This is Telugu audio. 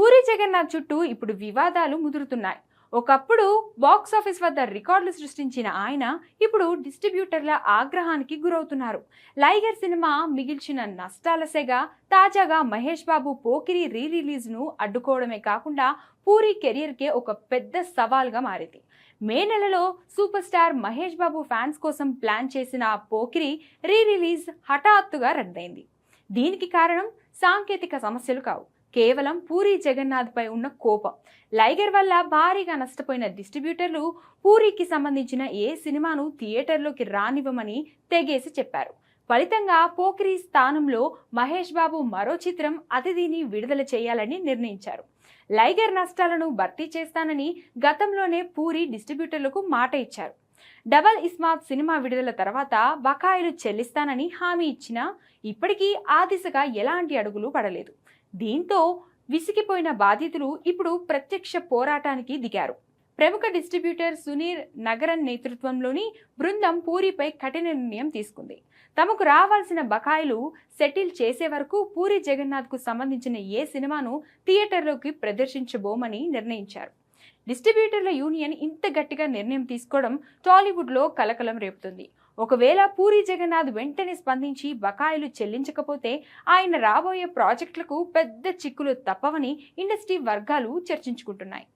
పూరి జగన్నాథ్ చుట్టూ ఇప్పుడు వివాదాలు ముదురుతున్నాయి. ఒకప్పుడు బాక్స్ ఆఫీస్ వద్ద రికార్డులు సృష్టించిన ఆయన ఇప్పుడు డిస్ట్రిబ్యూటర్ల ఆగ్రహానికి గురవుతున్నారు. లైగర్ సినిమా మిగిల్చిన నష్టాల సెగ తాజాగా మహేష్ బాబు పోకిరి రీ రిలీజ్ ను అడ్డుకోవడమే కాకుండా పూరి కెరియర్కే ఒక పెద్ద సవాల్గా మారింది. మే నెలలో super star Mahesh Babu fans కోసం ప్లాన్ చేసిన పోకిరి రీ రిలీజ్ హఠాత్తుగా రద్దయింది. దీనికి కారణం సాంకేతిక సమస్యలు కావు, కేవలం పూరి జగన్నాథ్ పై ఉన్న కోపం. లైగర్ వల్ల భారీగా నష్టపోయిన డిస్ట్రిబ్యూటర్లు పూరికి సంబంధించిన ఏ సినిమాను థియేటర్లోకి రానివ్వమని తెగేసి చెప్పారు. ఫలితంగా పోకిరి స్థానంలో మహేష్ బాబు మరో చిత్రం అతిథిని విడుదల చేయాలని నిర్ణయించారు. లైగర్ నష్టాలను భర్తీ చేస్తానని గతంలోనే పూరి డిస్ట్రిబ్యూటర్లకు మాట ఇచ్చారు. డబల్ ఇస్మార్ట్ సినిమా విడుదల తర్వాత బకాయిలు చెల్లిస్తానని హామీ ఇచ్చినా ఇప్పటికీ ఆ దిశగా ఎలాంటి అడుగులు పడలేదు. దీంతో విసిగిపోయిన బాధితులు ఇప్పుడు ప్రత్యక్ష పోరాటానికి దిగారు. ప్రముఖ డిస్ట్రిబ్యూటర్ సునీర్ నగరన్ నేతృత్వంలోని బృందం పూరిపై కఠిన నిర్ణయం తీసుకుంది. తమకు రావాల్సిన బకాయిలు సెటిల్ చేసే వరకు పూరి జగన్నాథ్కు సంబంధించిన ఏ సినిమాను థియేటర్లోకి ప్రదర్శించబోమని నిర్ణయించారు. డిస్ట్రిబ్యూటర్ల యూనియన్ ఇంత గట్టిగా నిర్ణయం తీసుకోవడం టాలీవుడ్లో కలకలం రేపుతుంది. ఒకవేళ పూరి జగన్నాథ్ వెంటనే స్పందించి బకాయిలు చెల్లించకపోతే ఆయన రాబోయే ప్రాజెక్టులకు పెద్ద చిక్కులు తప్పవని ఇండస్ట్రీ వర్గాలు చర్చించుకుంటున్నాయి.